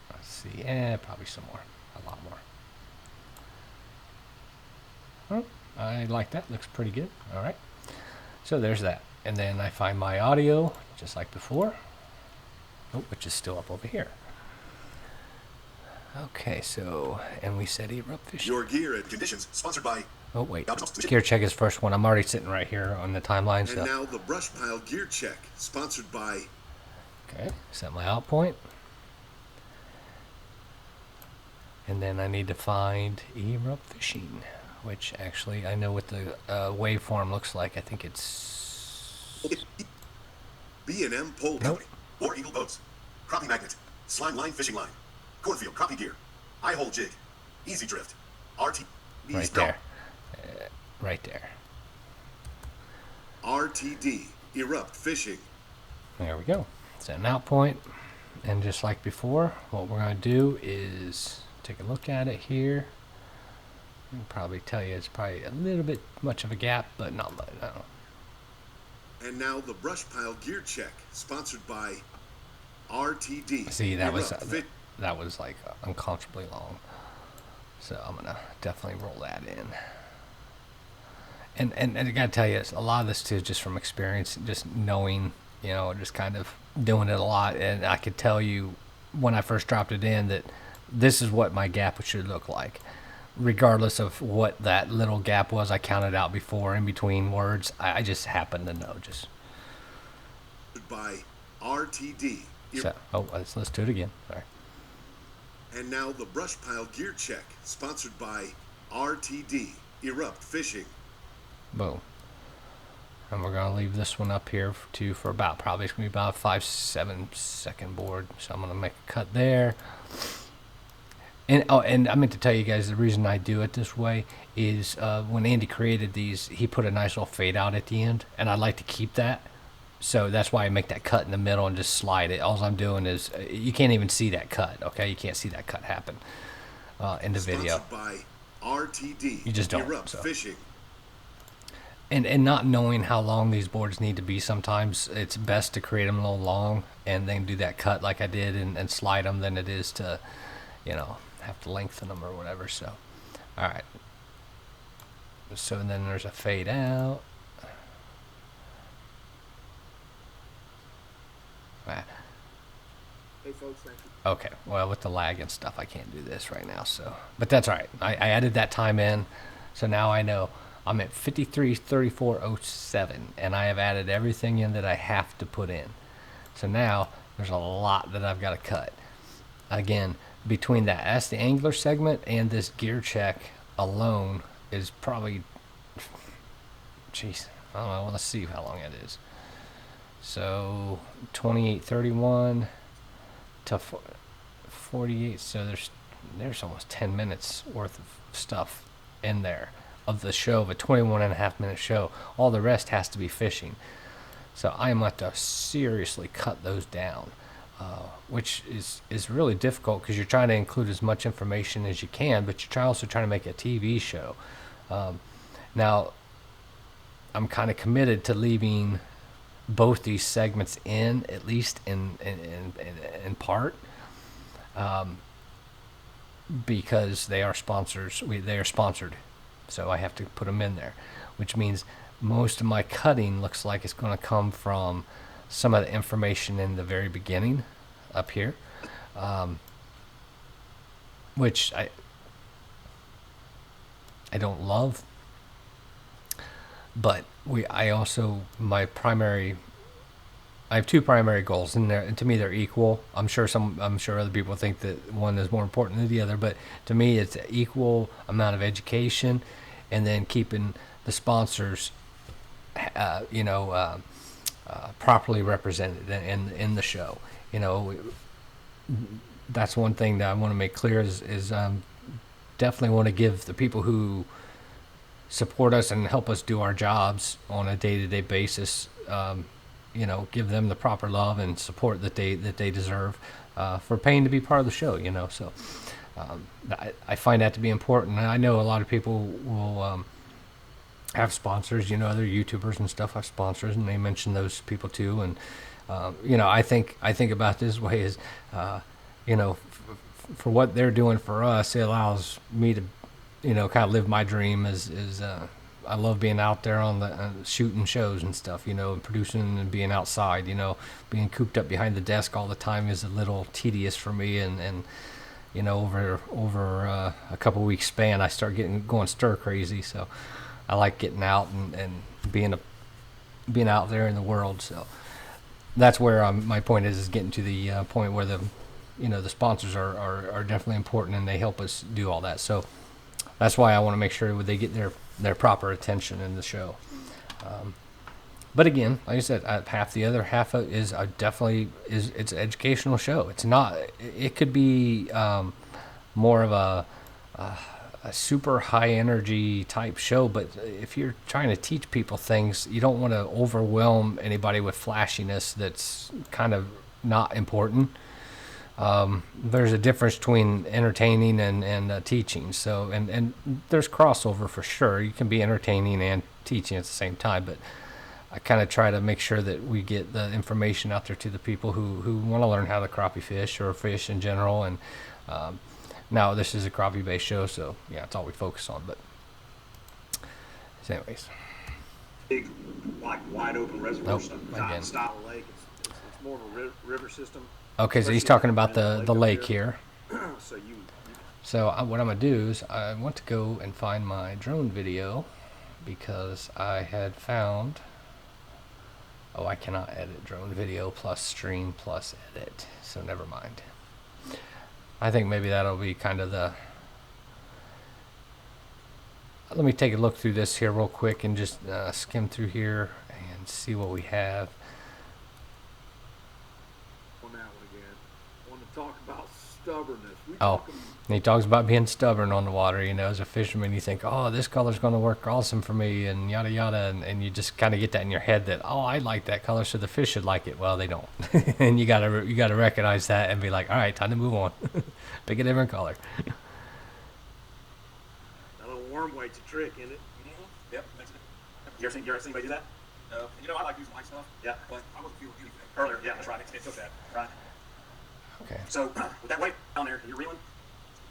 Let's see. Probably some more. A lot more. Oh, I like that. Looks pretty good. All right. So there's that. And then I find my audio, just like before. Oh, which is still up over here. Okay, so, and we said Erupt Fishing. Your gear and conditions, sponsored by... Oh, wait. Gear check is first one. I'm already sitting right here on the timeline. And So now the BrushPile Gear Check, sponsored by... Okay, set my out point. And then I need to find erupt fishing, which actually I know what the waveform looks like. I think it's... B&M Pole Nope. Company. War Eagle Boats. Crappie Magnet. Slime Line Fishing Line. Cornfield Crappie Gear. Eye Hole Jig. Easy Drift. RT. Right there. Right there. RTD. Erupt Fishing. There we go. Set an out point. And just like before, what we're going to do is take a look at it here. I can probably tell you it's probably a little bit much of a gap, but not much. I don't know. And now the BrushPile Gear Check, sponsored by RTD. See, that was Erupt Fit- that was like uncomfortably long. So I'm gonna definitely roll that in. And I gotta tell you, a lot of this too is just from experience, just knowing, just kind of doing it a lot. And I could tell you when I first dropped it in that this is what my gap should look like, regardless of what that little gap was. I counted out before in between words. I just happen to know. Just by RTD. so, let's do it again. Sorry. And now the BrushPile Gear Check, sponsored by RTD. Erupt Fishing. Boom. And we're gonna leave this one up here for about probably it's gonna be about a 5-7 second board. So I'm gonna make a cut there. And I meant to tell you guys the reason I do it this way is when Andy created these, he put a nice little fade out at the end, and I like to keep that. So that's why I make that cut in the middle and just slide it. All I'm doing is you can't even see that cut. Okay, you can't see that cut happen in the video. Sponsored by RTD. You just don't. Erupt So. Fishing. And not knowing how long these boards need to be, sometimes it's best to create them a little long and then do that cut like I did and slide them than it is to, have to lengthen them or whatever. So, all right. So then there's a fade out. Ah. Hey, folks, thank you. Okay, well, with the lag and stuff, I can't do this right now. So, but that's all right. I added that time in, so now I know I'm at 53:34:07, and I have added everything in that I have to put in. So now there's a lot that I've got to cut. Again, between that's the angler segment and this gear check alone is probably, jeez, I don't know. Let's see how long it is. So 28:31 to 48. So there's almost 10 minutes worth of stuff in there of the show, of a 21.5-minute show. All the rest has to be fishing. So I am going to have to seriously cut those down, which is really difficult because you're trying to include as much information as you can, but you're also trying to make a TV show. Now, I'm kind of committed to leaving both these segments in, at least in part, because they are sponsors. They are sponsored, so I have to put them in there, which means most of my cutting looks like it's going to come from some of the information in the very beginning up here, which I don't love, but I have two primary goals, and to me they're equal. I'm sure other people think that one is more important than the other, but to me it's an equal amount of education, and then keeping the sponsors, properly represented in the show. That's one thing that I want to make clear is definitely want to give the people who support us and help us do our jobs on a day-to-day basis, give them the proper love and support that they deserve for paying to be part of the show. So I find that to be important. And I know a lot of people will have sponsors. Other YouTubers and stuff have sponsors, and they mention those people too. And I think about this way is, for what they're doing for us, it allows me to, kind of live my dream. I love being out there on the shooting shows and stuff, and producing and being outside. Being cooped up behind the desk all the time is a little tedious for me, and over a couple weeks span, I start going stir crazy. So I like getting out and being out there in the world. So that's where my point is getting to the point where the sponsors are definitely important, and they help us do all that. So that's why I want to make sure they get their proper attention in the show. But again, like I said, half the other half is definitely it's an educational show. It's not. It could be more of a super high energy type show, but if you're trying to teach people things, you don't want to overwhelm anybody with flashiness that's kind of not important. There's a difference between entertaining and teaching. So and there's crossover for sure. You can be entertaining and teaching at the same time, but I kind of try to make sure that we get the information out there to the people who want to learn how to crappie fish or fish in general. And now this is a crappie based show, so yeah, that's all we focus on. But anyways, Big, like wide open reservoir Nope, again. style of lake. It's more of a river system. okay, so he's Especially talking in about the up lake here. So you So what I'm gonna do is I want to go and find my drone video because I had found. Oh, I cannot edit drone video plus stream plus edit, so never mind. I think maybe that'll be kind of the... Let me take a look through this here real quick and just skim through here and see what we have. on that one again. I want to talk about stubbornness. Oh, and he talks about being stubborn on the water. As a fisherman, you think, oh, this color's going to work awesome for me, and yada yada, and you just kind of get that in your head that, oh, I like that color, so the fish should like it. Well, they don't, and you gotta recognize that and be like, all right, time to move on, pick a different color. That little worm weight's a trick, isn't it? Yep. You ever seen anybody do that? No. I like using light stuff. Yeah. But I wasn't feeling anything. Earlier, yeah, that's right. It took that. Right. Okay. So with that weight down there, you're reeling.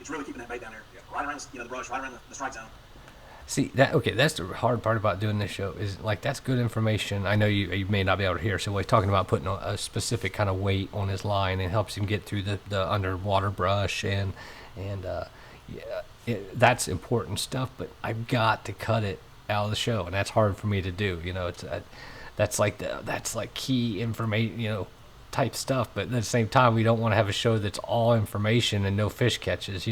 It's really keeping that bait down there. Yeah. Right around the brush, right around the strike zone. See that's the hard part about doing this show is like that's good information. I know you may not be able to hear. So we're talking about putting a specific kind of weight on his line and helps him get through the underwater brush and that's important stuff. But I've got to cut it out of the show, and that's hard for me to do. It's that's like key information. Type stuff, but at the same time we don't want to have a show that's all information and no fish catches.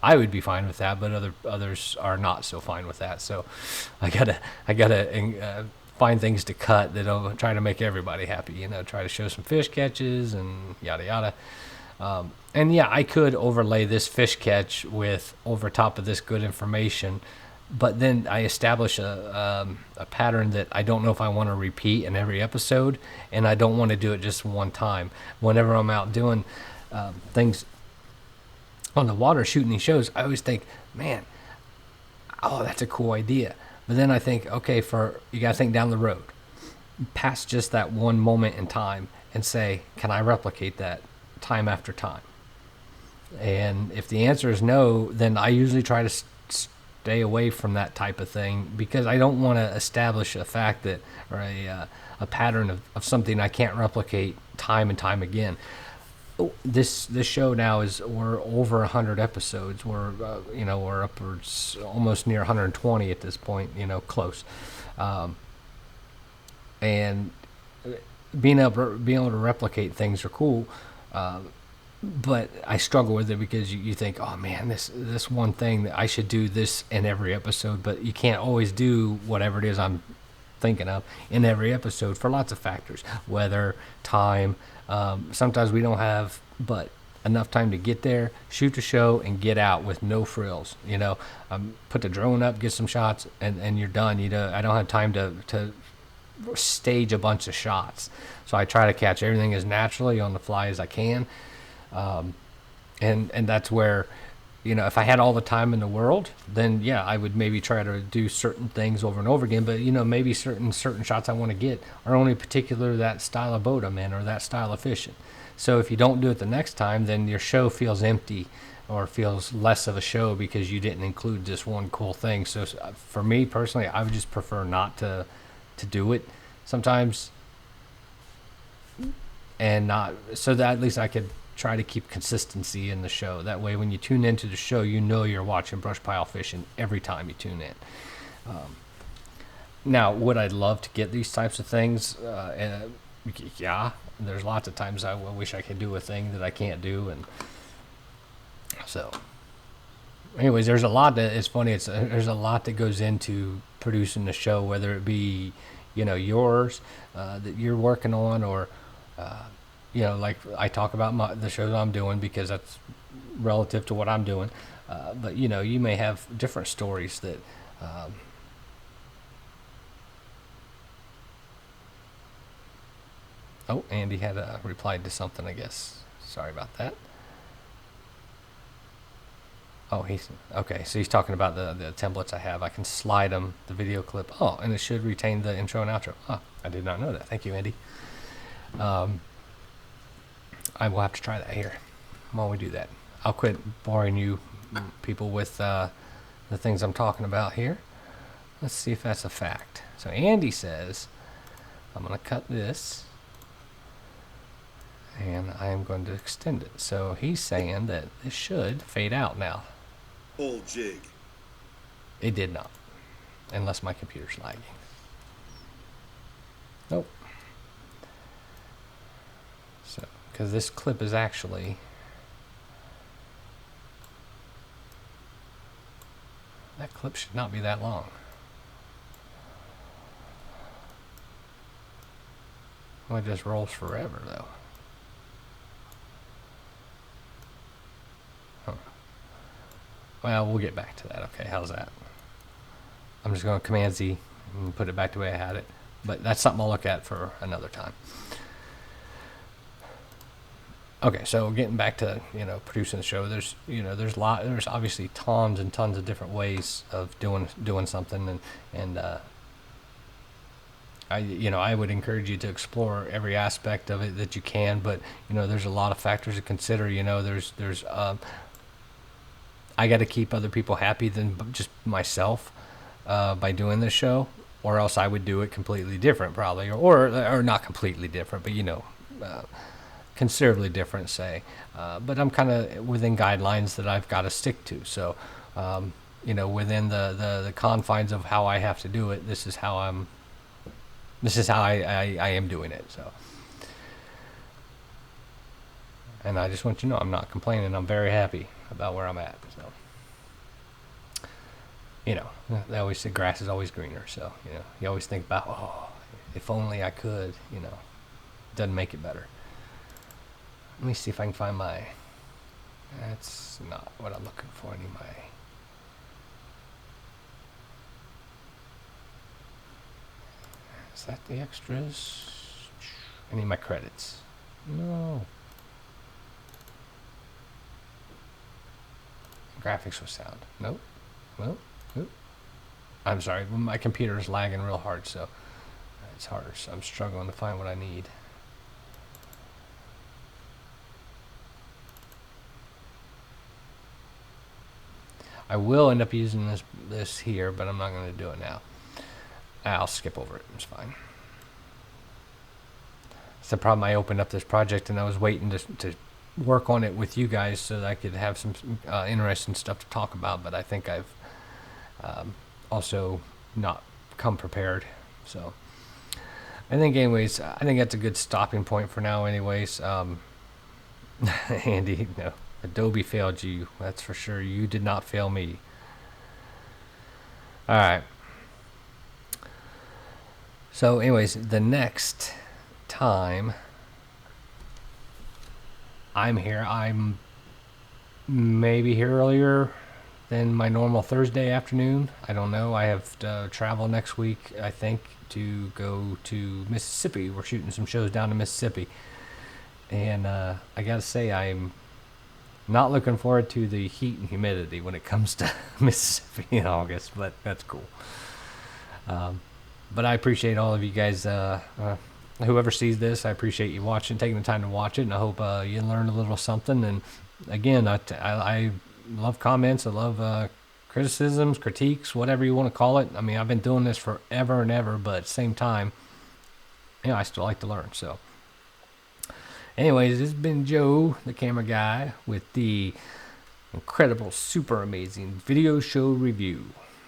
I would be fine with that, but others are not so fine with that. So I gotta find things to cut that'll try to make everybody happy. Try to show some fish catches and yada yada. And yeah, I could overlay this fish catch with over top of this good information, but then I establish a pattern that I don't know if I want to repeat in every episode, and I don't want to do it just one time. Whenever I'm out doing things on the water, shooting these shows, I always think, man, oh, that's a cool idea. But then I think, okay, you got to think down the road, past just that one moment in time, and say, can I replicate that time after time? And if the answer is no, then I usually try to stay away from that type of thing because I don't want to establish a fact that or a pattern of something I can't replicate time and time again. This show now we're over 100 episodes. We're upwards almost near 120 at this point. Close, and being able to replicate things are cool. But I struggle with it because you think, oh man, this one thing that I should do this in every episode, but you can't always do whatever it is I'm thinking of in every episode for lots of factors, weather, time. Sometimes we don't have but enough time to get there, shoot the show, and get out with no frills. Put the drone up, get some shots, and you're done. I don't have time to stage a bunch of shots, so I try to catch everything as naturally on the fly as I can. And that's where, if I had all the time in the world, then yeah, I would maybe try to do certain things over and over again. But maybe certain shots I want to get are only particular to that style of boat I'm in or that style of fishing. So if you don't do it the next time, then your show feels empty or feels less of a show because you didn't include this one cool thing. So for me personally, I would just prefer not to do it sometimes, and not so that at least I could try to keep consistency in the show. That way when you tune into the show, you're watching BrushPile fishing every time you tune in. Now, would I love to get these types of things Yeah, there's lots of times I wish I could do a thing that I can't do, and so. Anyways, there's a lot that it's funny. There's a lot that goes into producing the show, whether it be, yours that you're working on, or like I talk about the shows I'm doing because that's relative to what I'm doing. But you may have different stories that. Oh, Andy had replied to something, I guess. Sorry about that. Oh, he's okay. So he's talking about the templates I have. I can slide them, the video clip. Oh, and it should retain the intro and outro. Oh, I did not know that. Thank you, Andy. I will have to try that here while we do that. I'll quit boring you people with the things I'm talking about here. Let's see if that's a fact. So Andy says, I'm going to cut this, and I am going to extend it. So he's saying that this should fade out now. Whole jig. It did not, unless my computer's lagging. Nope. So, because this clip is actually that clip should not be that long. Well, it just rolls forever, though. Huh. Well, we'll get back to that. Okay, how's that? I'm just going to Command Z and put it back the way I had it. But that's something I'll look at for another time. Okay, so getting back to producing the show, there's there's obviously tons and tons of different ways of doing something, and I would encourage you to explore every aspect of it that you can, but there's a lot of factors to consider. There's I got to keep other people happy than just myself by doing this show, or else I would do it completely different, probably, or not completely different, but considerably different, say. But I'm kind of within guidelines that I've got to stick to. So, within the confines of how I have to do it, this is how I am doing it. So, and I just want you to know I'm not complaining. I'm very happy about where I'm at. So, they always say grass is always greener. So, you always think about, oh, if only I could. Doesn't make it better. Let me see if I can find my. That's not what I'm looking for. I need my. Is that the extras? I need my credits. No. Graphics with sound. Nope. Nope. I'm sorry. My computer is lagging real hard, so it's harder. So I'm struggling to find what I need. I will end up using this here, but I'm not going to do it now. I'll skip over it. It's fine. It's the problem. I opened up this project and I was waiting to work on it with you guys so that I could have some interesting stuff to talk about. But I think I've also not come prepared. So I think, anyways, I think that's a good stopping point for now. Anyways, Andy, no. Adobe failed you, that's for sure. You did not fail me. All right. So, anyways, the next time I'm here, I'm maybe here earlier than my normal Thursday afternoon. I don't know. I have to travel next week, I think, to go to Mississippi. We're shooting some shows down in Mississippi. And I got to say, I'm not looking forward to the heat and humidity when it comes to Mississippi in August, but that's cool. But I appreciate all of you guys. Whoever sees this, I appreciate you watching, taking the time to watch it, and I hope you learned a little something. And again, I love comments. I love criticisms, critiques, whatever you want to call it. I mean, I've been doing this forever and ever, but at the same time, I still like to learn. So. Anyways, this has been Joe, the camera guy, with the incredible, super amazing video show review.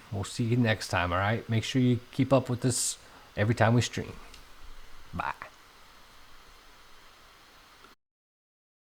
We'll see you next time, all right? Make sure you keep up with this every time we stream. Bye.